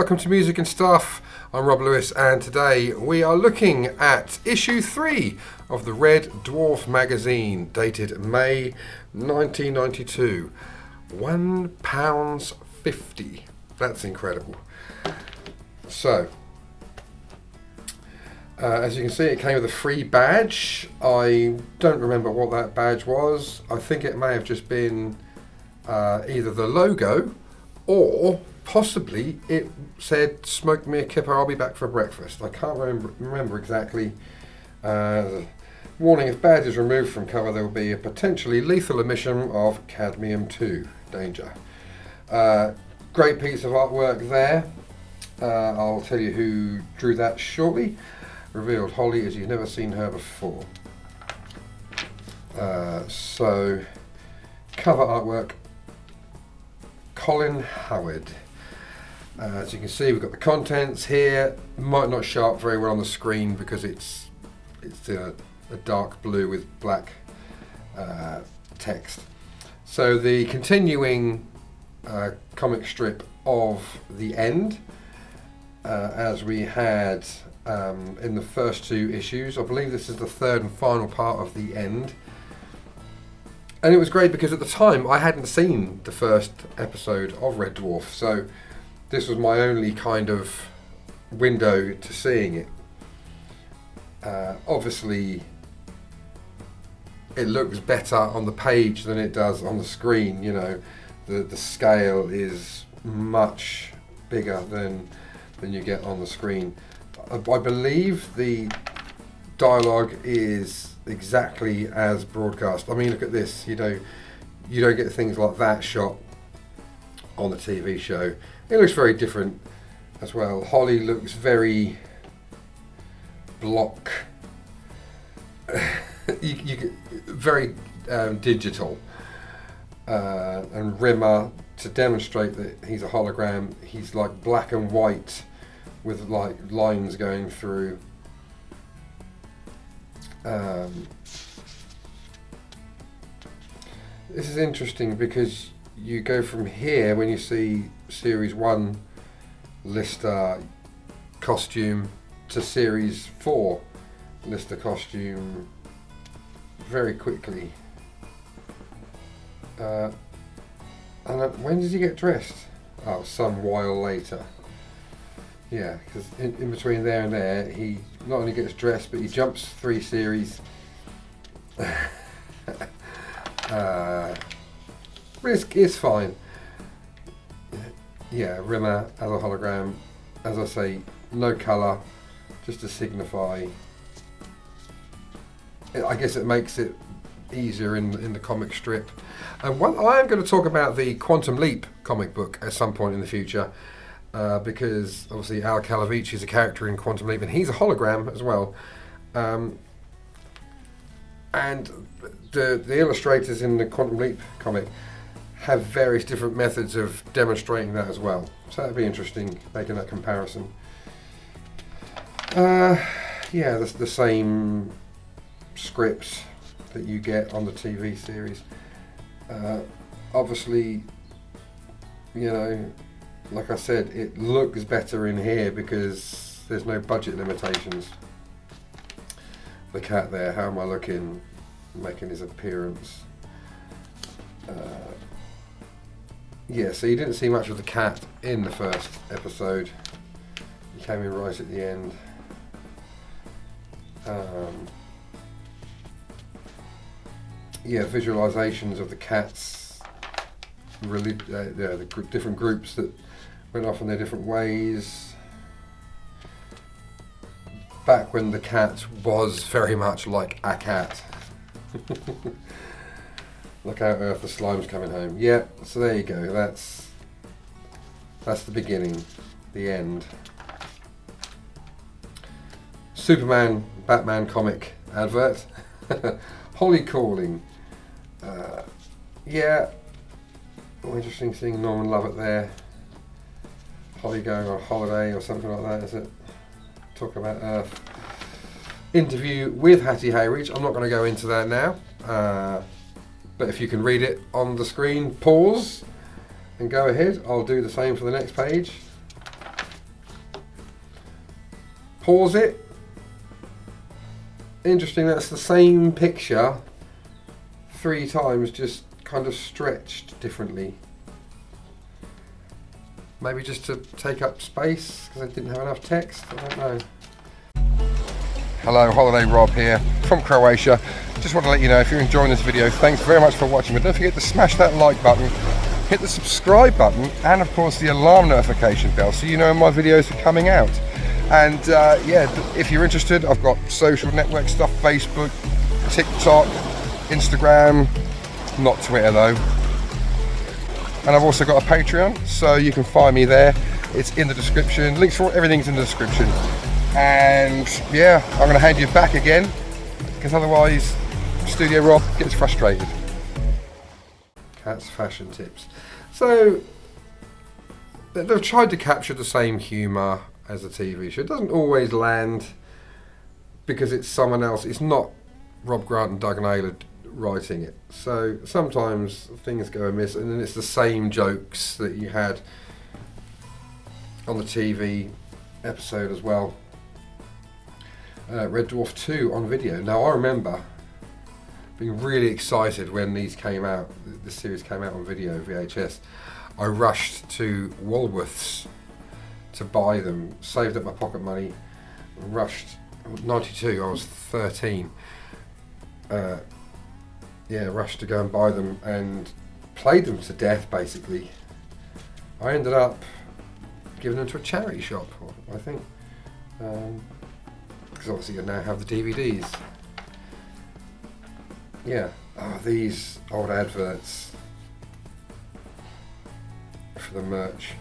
welcome to Music and Stuff. I'm Rob Lewis, and today we are looking at issue 3 of the Red Dwarf Magazine, dated May 1992. £1.50. That's incredible. So, as you can see, it came with a free badge. I don't remember what that badge was. I think it may have just been either the logo or possibly it said, "Smoke me a kipper, I'll be back for breakfast." I can't remember exactly. Warning, if badge is removed from cover, there will be a potentially lethal emission of cadmium-2. Danger. Great piece of artwork there. I'll tell you who drew that shortly. Revealed Holly as you've never seen her before. So, cover artwork, Colin Howard. As you can see, we've got the contents here. Might not show up very well on the screen because it's a dark blue with black text. So the continuing comic strip of The End, as we had in the first 2 issues. I believe this is the third and final part of The End. And it was great because at the time I hadn't seen the first episode of Red Dwarf, so this was my only kind of window to seeing it. Obviously, it looks better on the page than it does on the screen. You know, the scale is much bigger than you get on the screen. I believe the dialogue is exactly as broadcast. I mean, look at this. You don't get things like that shot on the TV show. It looks very different as well. Holly looks very block, very digital, and Rimmer, to demonstrate that he's a hologram, he's like black and white with like lines going through. This is interesting because you go from here when you see Series 1 Lister costume to Series 4 Lister costume very quickly. And when does he get dressed? Oh, some while later. Yeah, because in between there and there, he not only gets dressed, but he jumps 3 series. It's fine. Yeah, Rimmer as a hologram. As I say, no colour, just to signify. I guess it makes it easier in the comic strip. And I am going to talk about the Quantum Leap comic book at some point in the future, because obviously Al Calavici is a character in Quantum Leap, and he's a hologram as well. And the illustrators in the Quantum Leap comic have various different methods of demonstrating that as well. So that'd be interesting, making that comparison. Yeah, the same scripts that you get on the TV series. Obviously, you know, like I said, it looks better in here because there's no budget limitations. The cat there, how am I looking? Making his appearance. Yeah, so you didn't see much of the cat in the first episode. He came in right at the end. Yeah, visualizations of the cats, the different groups that went off in their different ways. Back when the cat was very much like a cat. Look out, Earth, the slime's coming home. Yeah, so there you go. That's the beginning, the end. Superman, Batman comic advert. Holly calling. Yeah, interesting seeing Norman Lovett there. Holly going on holiday or something like that, is it? Talk about Earth. Interview with Hattie Hayridge. I'm not going to go into that now, but if you can read it on the screen, pause and go ahead. I'll do the same for the next page. Pause it. Interesting, that's the same picture 3 times, just kind of stretched differently. Maybe just to take up space because I didn't have enough text, I don't know. Hello, Holiday Rob here from Croatia. Just want to let you know, if you're enjoying this video, thanks very much for watching, but don't forget to smash that like button, hit the subscribe button, and of course the alarm notification bell so you know when my videos are coming out. And yeah, if you're interested, I've got social network stuff, Facebook, TikTok, Instagram, not Twitter though. And I've also got a Patreon, so you can find me there. It's in the description. Links for everything's in the description. And yeah, I'm going to hand you back again, because otherwise Studio Rob gets frustrated. Cat's fashion tips. So they've tried to capture the same humour as a TV show. It doesn't always land because it's someone else. It's not Rob Grant and Doug Naylor writing it. So sometimes things go amiss, and then it's the same jokes that you had on the TV episode as well. Red Dwarf 2 on video. Now I remember being really excited when these came out, this series came out on video, VHS. I rushed to Woolworths to buy them, saved up my pocket money, rushed, 92, I was 13. Yeah, rushed to go and buy them and played them to death basically. I ended up giving them to a charity shop, I think. Because obviously you now have the DVDs. Yeah, these old adverts for the merch.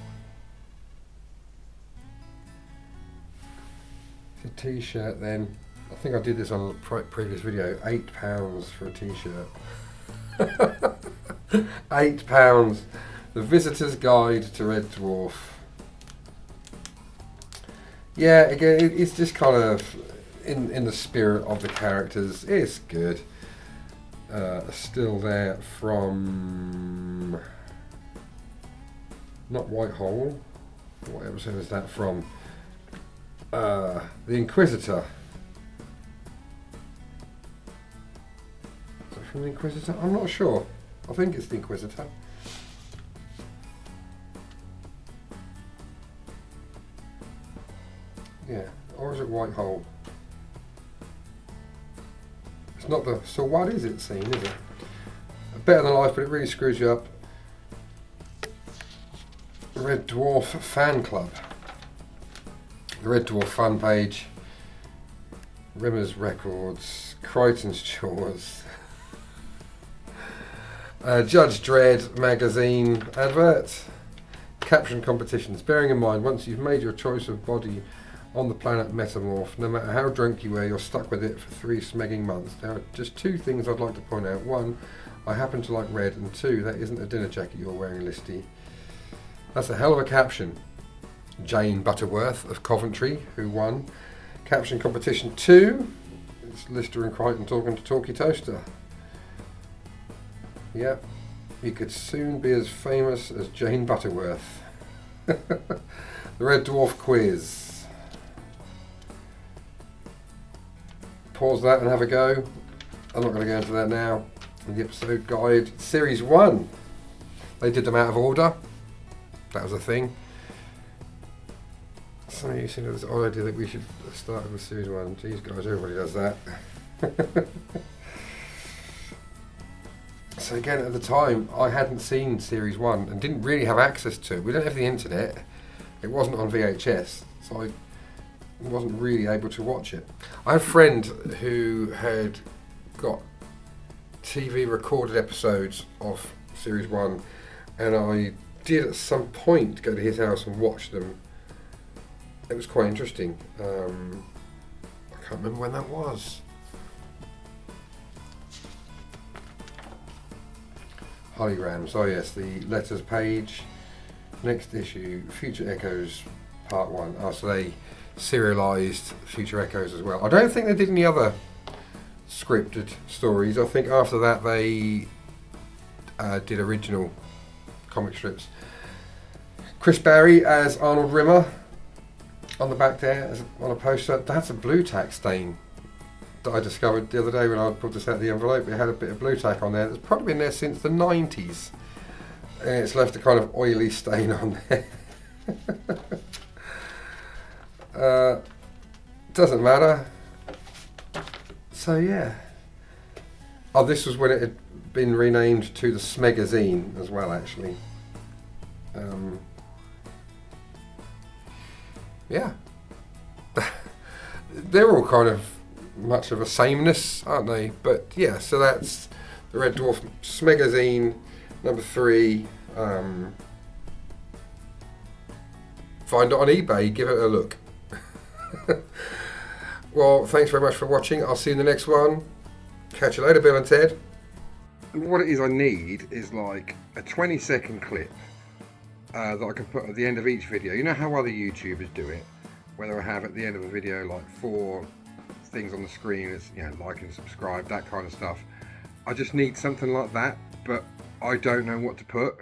The t-shirt then, I think I did this on a previous video, £8 for a t-shirt. £8. The Visitor's Guide to Red Dwarf. Yeah, again, it's just kind of in the spirit of the characters. It's good. Still there from, not Whitehall, what episode is that from? The Inquisitor. Is that from the Inquisitor? I'm not sure. I think it's the Inquisitor. Yeah, or is it Whitehall? It's not the so what is it scene, is it? Better Than Life, but it really screws you up. Red Dwarf Fan Club. The Red Dwarf fan page. Rimmer's Records. Crichton's Chores. Judge Dredd Magazine advert. Caption competitions. Bearing in mind, once you've made your choice of body on the planet Metamorph, no matter how drunk you were, you're stuck with it for 3 smegging months. Now, just 2 things I'd like to point out. 1, I happen to like red, and 2, that isn't a dinner jacket you're wearing, Listy. That's a hell of a caption. Jane Butterworth of Coventry, who won. Caption competition 2, it's Lister and Crichton talking to Talkie Toaster. Yep, you could soon be as famous as Jane Butterworth. The Red Dwarf quiz. Pause that and have a go. I'm not going to go into that now. The episode guide, series 1. They did them out of order. That was a thing. Some of you seem to have this odd idea that we should start with series 1. Geez guys, everybody does that. So again, at the time, I hadn't seen series 1 and didn't really have access to it. We don't have the internet. It wasn't on VHS, so I wasn't really able to watch it. I have a friend who had got TV recorded episodes of series 1, and I did at some point go to his house and watch them. It was quite interesting. I can't remember when that was. Holograms, oh yes, the letters page. Next issue, Future Echoes Part 1. Oh, so they serialised Future Echoes as well. I don't think they did any other scripted stories. I think after that they did original comic strips. Chris Barry as Arnold Rimmer. on the back there, on a poster, that's a blue tack stain that I discovered the other day when I pulled this out of the envelope. It had a bit of blue tack on there. It's probably been there since the 90s. And it's left a kind of oily stain on there. Doesn't matter. So yeah. Oh, this was when it had been renamed to the Smegazine as well, actually. Yeah. They're all kind of much of a sameness, aren't they? But yeah, so that's the Red Dwarf Smegazine number 3. Find it on eBay, give it a look. Well, thanks very much for watching. I'll see you in the next one. Catch you later, Bill and Ted. What it is I need is like a 20-second clip that I can put at the end of each video. You know how other YouTubers do it? Whether I have at the end of a video like 4 things on the screen, it's, you know, like and subscribe, that kind of stuff. I just need something like that, but I don't know what to put.